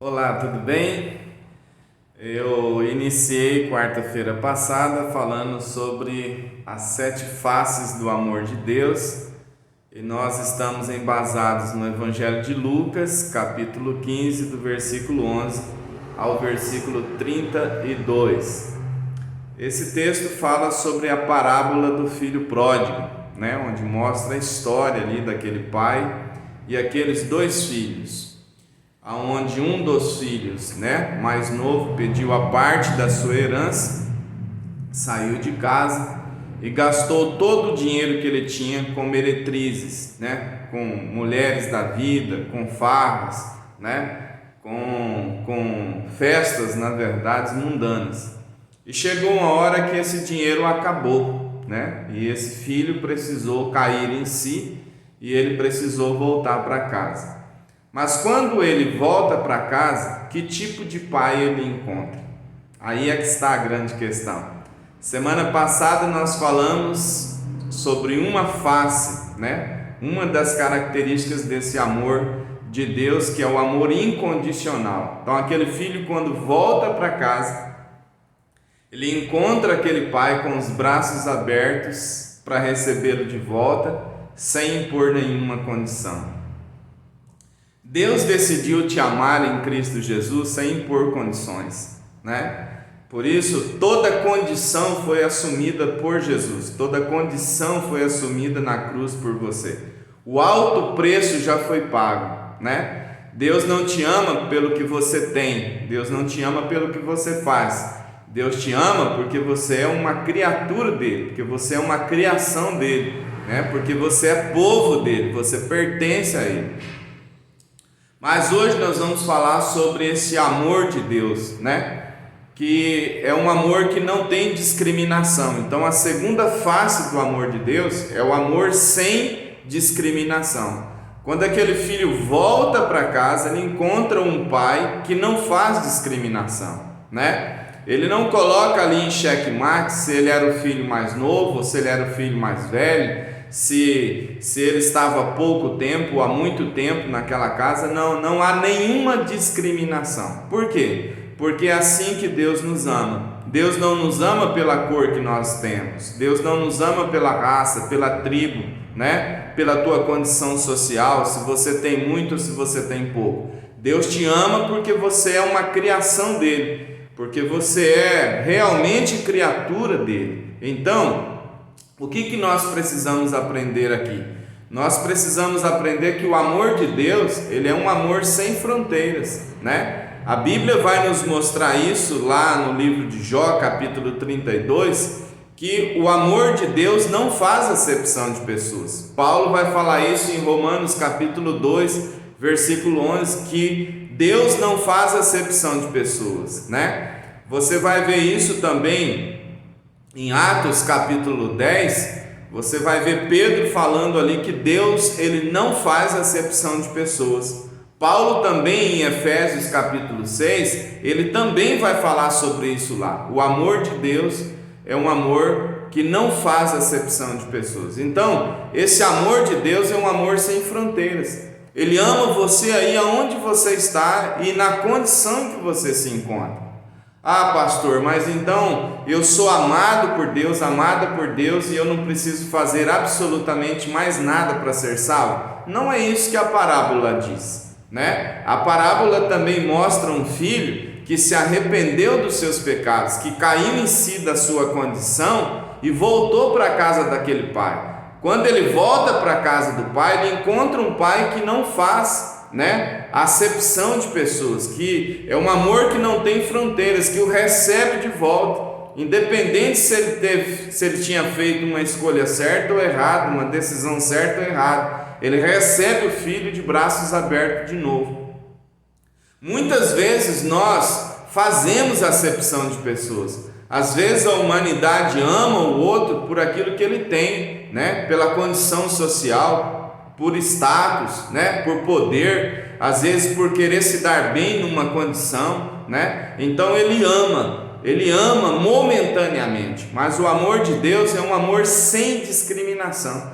Olá, tudo bem? Eu iniciei quarta-feira passada falando sobre as 7 faces do amor de Deus e nós estamos embasados no Evangelho de Lucas, capítulo 15, do versículo 11 ao versículo 32. Esse texto fala sobre a parábola do filho pródigo, onde mostra a história ali daquele pai e aqueles 2 filhos. Aonde um dos filhos, mais novo, pediu a parte da sua herança, saiu de casa e gastou todo o dinheiro que ele tinha com meretrizes, com mulheres da vida, com farras, com festas, na verdade, mundanas. E chegou uma hora que esse dinheiro acabou, e esse filho precisou cair em si e ele precisou voltar para casa. Mas quando ele volta para casa, que tipo de pai ele encontra? Aí é que está a grande questão. Semana passada nós falamos sobre uma face, uma das características desse amor de Deus, que é o amor incondicional. Então aquele filho, quando volta para casa, ele encontra aquele pai com os braços abertos para recebê-lo de volta, sem impor nenhuma condição. Deus decidiu te amar em Cristo Jesus sem impor condições, Por isso, toda condição foi assumida por Jesus, toda condição foi assumida na cruz por você. O alto preço já foi pago, Deus não te ama pelo que você tem, Deus não te ama pelo que você faz. Deus te ama porque você é uma criatura dele, porque você é uma criação dele, porque você é povo dele, você pertence a ele. Mas hoje nós vamos falar sobre esse amor de Deus, que é um amor que não tem discriminação. Então a segunda face do amor de Deus é o amor sem discriminação. Quando aquele filho volta para casa, ele encontra um pai que não faz discriminação, Ele não coloca ali em xeque-mate se ele era o filho mais novo ou se ele era o filho mais velho, se ele estava há pouco tempo ou há muito tempo naquela casa. Não há nenhuma discriminação. Por quê? Porque é assim que Deus nos ama. Deus não nos ama pela cor que nós temos, Deus não nos ama pela raça, pela tribo, pela tua condição social, se você tem muito ou se você tem pouco. Deus te ama porque você é uma criação dele, porque você é realmente criatura dele. Então, o que nós precisamos aprender aqui? Nós precisamos aprender que o amor de Deus, ele é um amor sem fronteiras, A Bíblia vai nos mostrar isso lá no livro de Jó, capítulo 32, que o amor de Deus não faz acepção de pessoas. Paulo vai falar isso em Romanos, capítulo 2, versículo 11, que Deus não faz acepção de pessoas, Você vai ver isso também em Atos capítulo 10, você vai ver Pedro falando ali que Deus, ele não faz acepção de pessoas. Paulo também em Efésios capítulo 6, ele também vai falar sobre isso lá. O amor de Deus é um amor que não faz acepção de pessoas. Então, esse amor de Deus é um amor sem fronteiras. Ele ama você aí aonde você está e na condição em que você se encontra. Ah, pastor, mas então eu sou amado por Deus, amada por Deus, e eu não preciso fazer absolutamente mais nada para ser salvo? Não é isso que a parábola diz, A parábola também mostra um filho que se arrependeu dos seus pecados, que caiu em si da sua condição e voltou para a casa daquele pai. Quando ele volta para a casa do pai, ele encontra um pai que não faz a acepção de pessoas, que é um amor que não tem fronteiras, que o recebe de volta, independente se ele tinha feito uma escolha certa ou errada, uma decisão certa ou errada, ele recebe o filho de braços abertos de novo. Muitas vezes nós fazemos acepção de pessoas. Às vezes a humanidade ama o outro por aquilo que ele tem, pela condição social, por status, por poder, às vezes por querer se dar bem numa condição, Então ele ama momentaneamente, mas o amor de Deus é um amor sem discriminação.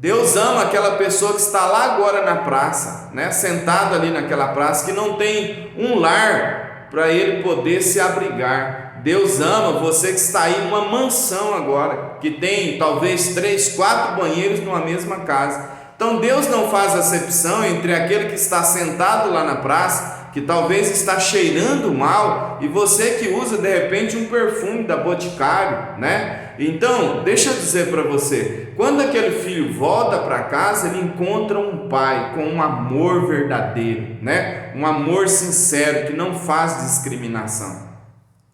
Deus ama aquela pessoa que está lá agora na praça, né? Sentado ali naquela praça, que não tem um lar para ele poder se abrigar. Deus ama você que está aí numa mansão agora, que tem talvez 3, 4 banheiros numa mesma casa. Então Deus não faz acepção entre aquele que está sentado lá na praça, que talvez está cheirando mal, e você que usa de repente um perfume da Boticário, né? Então, deixa eu dizer para você, quando aquele filho volta para casa, ele encontra um pai com um amor verdadeiro, né? Um amor sincero, que não faz discriminação.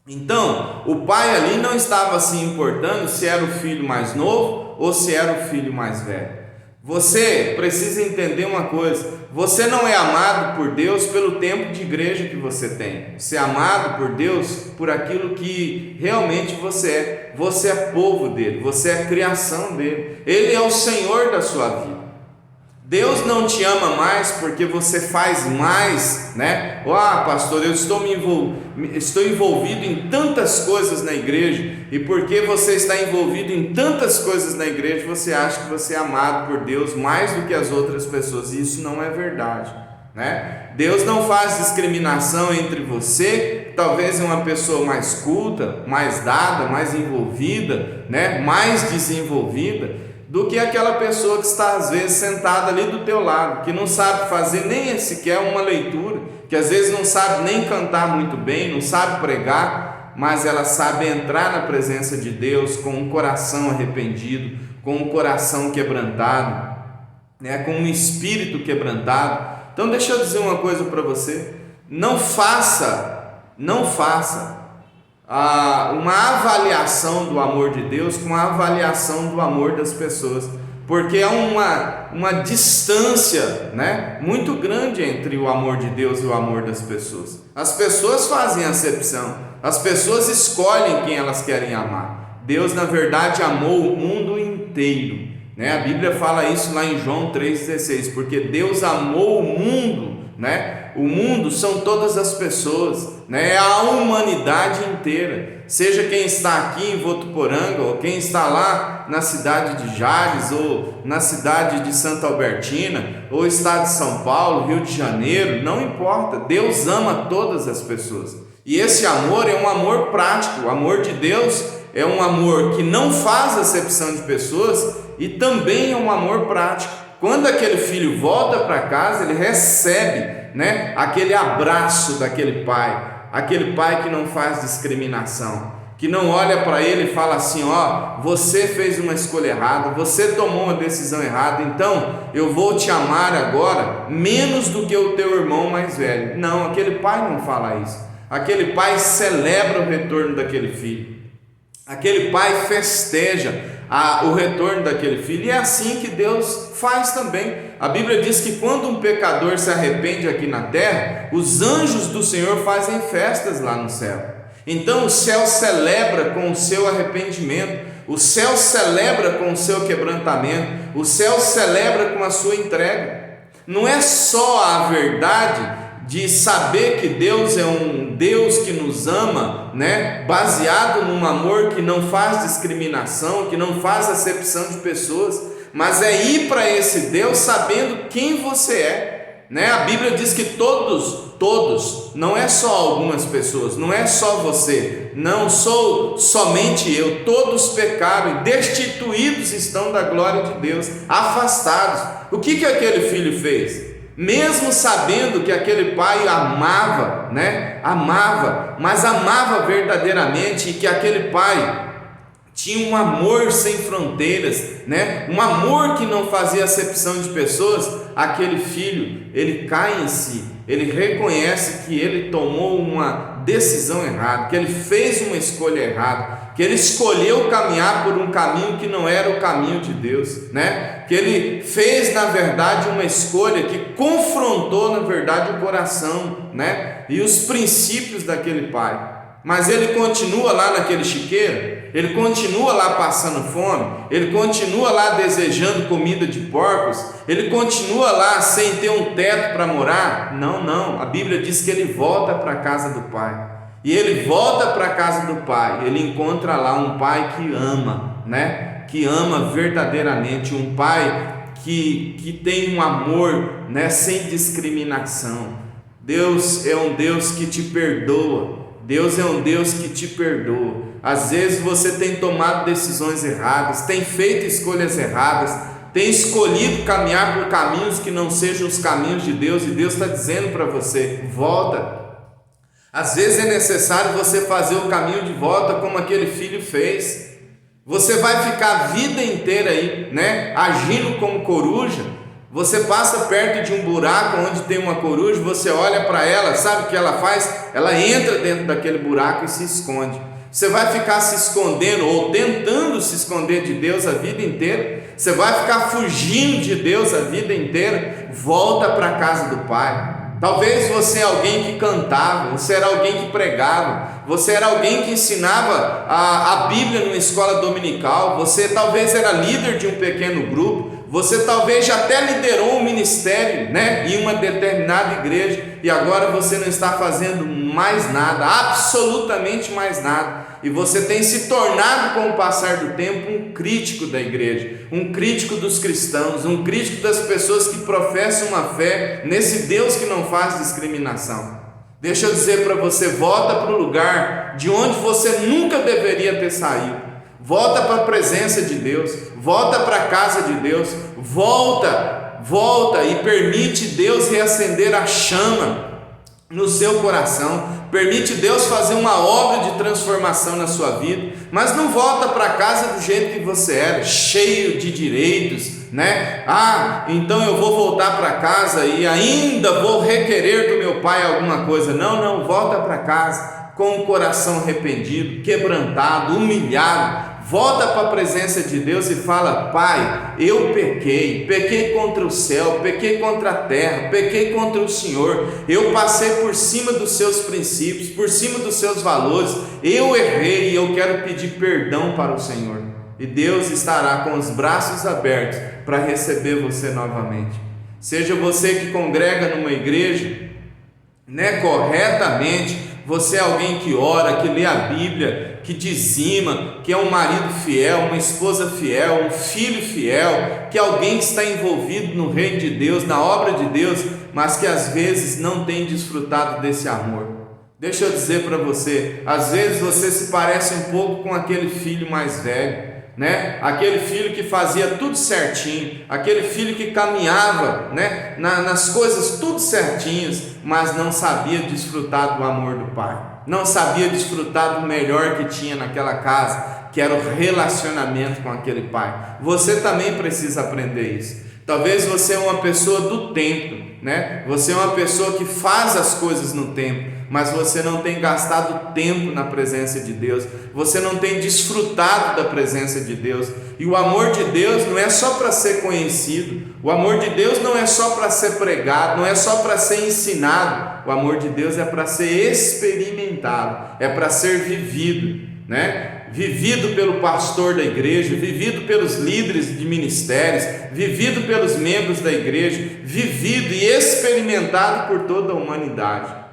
Então, o pai ali não estava se importando se era o filho mais novo ou se era o filho mais velho. Você precisa entender uma coisa: você não é amado por Deus pelo tempo de igreja que você tem. Você é amado por Deus por aquilo que realmente você é. Você é povo dele, você é criação dele. Ele é o Senhor da sua vida. Deus não te ama mais porque você faz mais, né? Pastor, eu estou envolvido em tantas coisas na igreja, e porque você está envolvido em tantas coisas na igreja, você acha que você é amado por Deus mais do que as outras pessoas, e isso não é verdade, né? Deus não faz discriminação entre você, talvez é uma pessoa mais culta, mais dada, mais envolvida, né? Mais desenvolvida, do que aquela pessoa que está às vezes sentada ali do teu lado, que não sabe fazer nem sequer uma leitura, que às vezes não sabe nem cantar muito bem, não sabe pregar, mas ela sabe entrar na presença de Deus com um coração arrependido, com um coração quebrantado, né, com um espírito quebrantado. Então deixa eu dizer uma coisa para você: não faça uma avaliação do amor de Deus com a avaliação do amor das pessoas, porque é uma distância, né, muito grande entre o amor de Deus e o amor das pessoas. As pessoas fazem acepção, as pessoas escolhem quem elas querem amar. Deus, na verdade, amou o mundo inteiro, né? A Bíblia fala isso lá em João 3,16, porque Deus amou o mundo, né? O mundo são todas as pessoas, né? É a humanidade inteira, seja quem está aqui em Votuporanga, ou quem está lá na cidade de Jales, ou na cidade de Santa Albertina, ou estado de São Paulo, Rio de Janeiro, não importa. Deus ama todas as pessoas, e esse amor é um amor prático. O amor de Deus é um amor que não faz acepção de pessoas, e também é um amor prático. Quando aquele filho volta para casa, ele recebe, né, aquele abraço daquele pai, aquele pai que não faz discriminação, que não olha para ele e fala assim: você fez uma escolha errada, você tomou uma decisão errada, então eu vou te amar agora menos do que o teu irmão mais velho. Não, aquele pai não fala isso. Aquele pai celebra o retorno daquele filho, aquele pai festeja o retorno daquele filho, e é assim que Deus faz também. A Bíblia diz que quando um pecador se arrepende aqui na terra, os anjos do Senhor fazem festas lá no céu. Então o céu celebra com o seu arrependimento, o céu celebra com o seu quebrantamento, o céu celebra com a sua entrega. Não é só a verdade de saber que Deus é um Deus que nos ama, né, baseado num amor que não faz discriminação, que não faz acepção de pessoas, mas é ir para esse Deus sabendo quem você é, né? A Bíblia diz que todos, não é só algumas pessoas, não é só você, não sou somente eu, todos pecaram e destituídos estão da glória de Deus, afastados. O que aquele filho fez? Mesmo sabendo que aquele pai amava, né? Mas amava verdadeiramente, e que aquele pai tinha um amor sem fronteiras, né? Um amor que não fazia acepção de pessoas. Aquele filho, ele cai em si, ele reconhece que ele tomou uma decisão errada, que ele fez uma escolha errada, que ele escolheu caminhar por um caminho que não era o caminho de Deus, né? Que ele fez, na verdade, uma escolha que confrontou, na verdade, o coração, né, e os princípios daquele pai. Mas ele continua lá naquele chiqueiro, ele continua lá passando fome, ele continua lá desejando comida de porcos, ele continua lá sem ter um teto para morar. Não, a Bíblia diz que ele volta para a casa do pai. E ele volta para a casa do pai, ele encontra lá um pai que ama, né? Que ama verdadeiramente, um pai que tem um amor, né, sem discriminação. Deus é um Deus que te perdoa. Deus é um Deus que te perdoa. Às vezes você tem tomado decisões erradas, tem feito escolhas erradas, tem escolhido caminhar por caminhos que não sejam os caminhos de Deus, e Deus está dizendo para você: volta. Às vezes é necessário você fazer o caminho de volta, como aquele filho fez. Você vai ficar a vida inteira aí, né, agindo como coruja. Você passa perto de um buraco onde tem uma coruja, você olha para ela, sabe o que ela faz? Ela entra dentro daquele buraco e se esconde. Você vai ficar se escondendo ou tentando se esconder de Deus a vida inteira? Você vai ficar fugindo de Deus a vida inteira? Volta para a casa do Pai. Talvez você é alguém que cantava, você era alguém que pregava, você era alguém que ensinava a Bíblia numa escola dominical, você talvez era líder de um pequeno grupo, você talvez já até liderou um ministério, né, em uma determinada igreja, e agora você não está fazendo mais nada, absolutamente mais nada, e você tem se tornado, com o passar do tempo, um crítico da igreja, um crítico dos cristãos, um crítico das pessoas que professam uma fé nesse Deus que não faz discriminação. Deixa eu dizer para você: volta para o lugar de onde você nunca deveria ter saído. Volta para a presença de Deus, volta para a casa de Deus, volta e permite Deus reacender a chama no seu coração, permite Deus fazer uma obra de transformação na sua vida, mas não volta para casa do jeito que você era, cheio de direitos, né? Então eu vou voltar para casa e ainda vou requerer do meu pai alguma coisa. Não, volta para casa com o coração arrependido, quebrantado, humilhado. Volta para a presença de Deus e fala: Pai, eu pequei contra o céu, pequei contra a terra, pequei contra o Senhor, eu passei por cima dos seus princípios, por cima dos seus valores, eu errei e eu quero pedir perdão para o Senhor. E Deus estará com os braços abertos para receber você novamente. Seja você que congrega numa igreja, né, corretamente, você é alguém que ora, que lê a Bíblia, que dizima, que é um marido fiel, uma esposa fiel, um filho fiel, que é alguém que está envolvido no reino de Deus, na obra de Deus, mas que às vezes não tem desfrutado desse amor. Deixa eu dizer para você, às vezes você se parece um pouco com aquele filho mais velho, né? Aquele filho que fazia tudo certinho, aquele filho que caminhava, né, nas coisas tudo certinhas, mas não sabia desfrutar do amor do Pai, não sabia desfrutar do melhor que tinha naquela casa, que era o relacionamento com aquele Pai. Você também precisa aprender isso. Talvez você é uma pessoa do tempo, né? Você é uma pessoa que faz as coisas no tempo, mas você não tem gastado tempo na presença de Deus, você não tem desfrutado da presença de Deus. E o amor de Deus não é só para ser conhecido, o amor de Deus não é só para ser pregado, não é só para ser ensinado. O amor de Deus é para ser experimentado, é para ser vivido, né? Vivido pelo pastor da igreja, vivido pelos líderes de ministérios, vivido pelos membros da igreja, vivido e experimentado por toda a humanidade.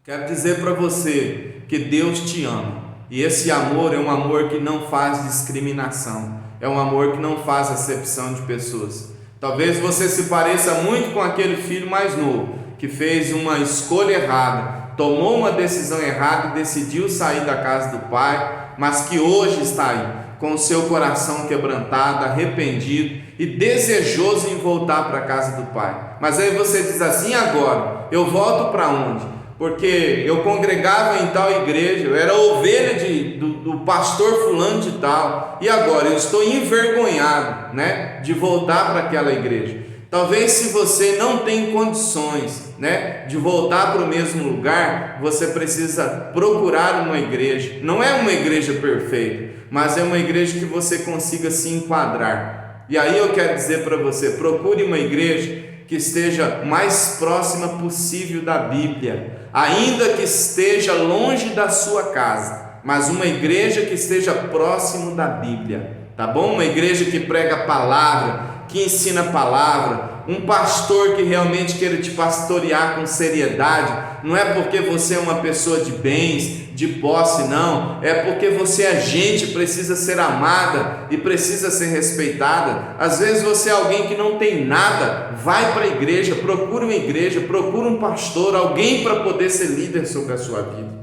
Quero dizer para você que Deus te ama, e esse amor é um amor que não faz discriminação, é um amor que não faz acepção de pessoas. Talvez você se pareça muito com aquele filho mais novo, que fez uma escolha errada, tomou uma decisão errada e decidiu sair da casa do pai, mas que hoje está aí, com o seu coração quebrantado, arrependido e desejoso em voltar para a casa do pai. Mas aí você diz assim: agora, eu volto para onde? Porque eu congregava em tal igreja, eu era ovelha do pastor fulano de tal, e agora eu estou envergonhado, né, de voltar para aquela igreja. Talvez, se você não tem condições, né, de voltar para o mesmo lugar, você precisa procurar uma igreja. Não é uma igreja perfeita, mas é uma igreja que você consiga se enquadrar. E aí eu quero dizer para você: procure uma igreja que esteja mais próxima possível da Bíblia, ainda que esteja longe da sua casa, mas uma igreja que esteja próximo da Bíblia, tá bom? Uma igreja que prega a palavra, que ensina a palavra, um pastor que realmente queira te pastorear com seriedade, não é porque você é uma pessoa de bens, de posse, não, é porque você é gente, precisa ser amada e precisa ser respeitada. Às vezes você é alguém que não tem nada, vai para a igreja, procura uma igreja, procura um pastor, alguém para poder ser líder sobre a sua vida.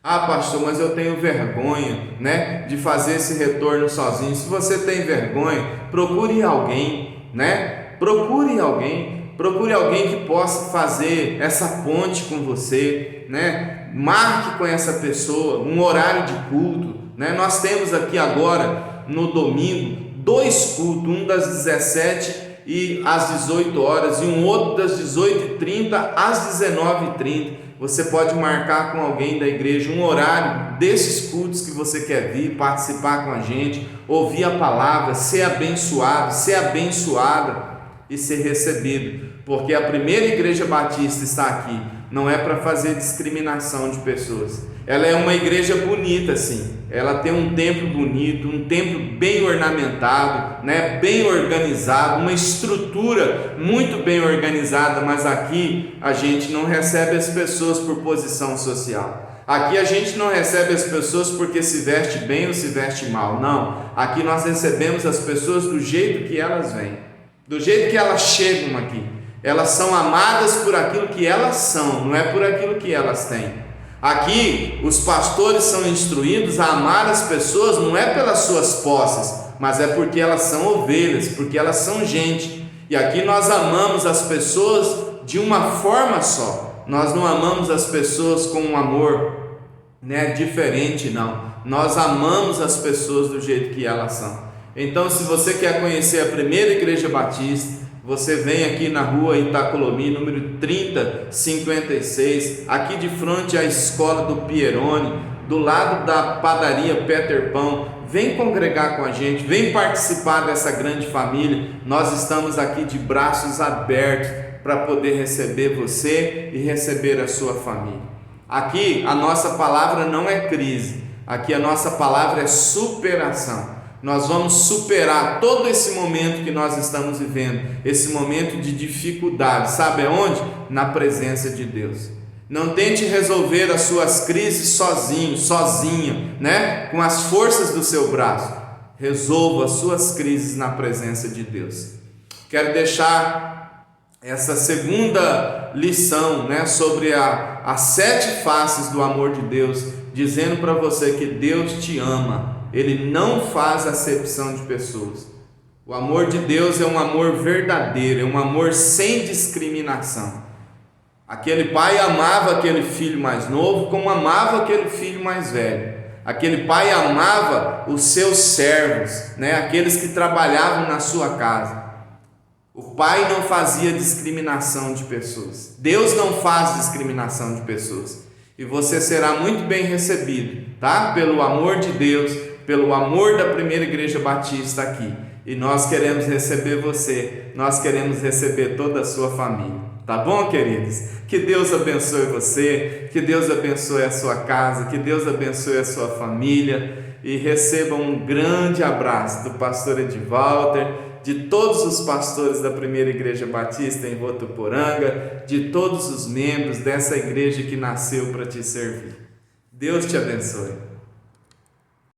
Ah, pastor, mas eu tenho vergonha, né, de fazer esse retorno sozinho. Se você tem vergonha, procure alguém, né? Procure alguém que possa fazer essa ponte com você, né? Marque com essa pessoa um horário de culto, né? Nós temos aqui agora no domingo 2 cultos, um das 17 e às 18 horas e um outro das 18h30 às 19h30. Você pode marcar com alguém da igreja um horário desses cultos que você quer vir, participar com a gente, ouvir a palavra, ser abençoado, ser abençoada e ser recebido, porque a primeira igreja batista está aqui, não é para fazer discriminação de pessoas. Ela é uma igreja bonita, sim. Ela tem um templo bonito, um templo bem ornamentado, né? Bem organizado, uma estrutura muito bem organizada, mas aqui a gente não recebe as pessoas por posição social. Aqui a gente não recebe as pessoas porque se veste bem ou se veste mal, não. Aqui nós recebemos as pessoas do jeito que elas vêm, do jeito que elas chegam aqui. Elas são amadas por aquilo que elas são, não é por aquilo que elas têm. Aqui os pastores são instruídos a amar as pessoas não é pelas suas posses, mas é porque elas são ovelhas, porque elas são gente. E aqui nós amamos as pessoas de uma forma só. Nós não amamos as pessoas com um amor, né, diferente, não. Nós amamos as pessoas do jeito que elas são. Então, se você quer conhecer a primeira igreja batista, você vem aqui na rua Itacolomi, número 3056, aqui de frente à escola do Pieroni, do lado da padaria Peter Pão. Vem congregar com a gente, vem participar dessa grande família. Nós estamos aqui de braços abertos para poder receber você e receber a sua família. Aqui a nossa palavra não é crise, aqui a nossa palavra é superação. Nós vamos superar todo esse momento que nós estamos vivendo, esse momento de dificuldade, sabe aonde? Na presença de Deus. Não tente resolver as suas crises sozinho, sozinha, né? Com as forças do seu braço. Resolva as suas crises na presença de Deus. Quero deixar essa segunda lição, né? Sobre as 7 faces do amor de Deus, dizendo para você que Deus te ama. Ele não faz acepção de pessoas. O amor de Deus é um amor verdadeiro, é um amor sem discriminação. Aquele pai amava aquele filho mais novo como amava aquele filho mais velho. Aquele pai amava os seus servos, né? Aqueles que trabalhavam na sua casa. O pai não fazia discriminação de pessoas. Deus não faz discriminação de pessoas. E você será muito bem recebido, tá? Pelo amor de Deus, pelo amor da primeira igreja batista aqui. E nós queremos receber você, nós queremos receber toda a sua família. Tá bom, queridos? Que Deus abençoe você, que Deus abençoe a sua casa, que Deus abençoe a sua família. E receba um grande abraço do pastor Edivalter, de todos os pastores da primeira igreja batista em Votuporanga, de todos os membros dessa igreja que nasceu para te servir. Deus te abençoe.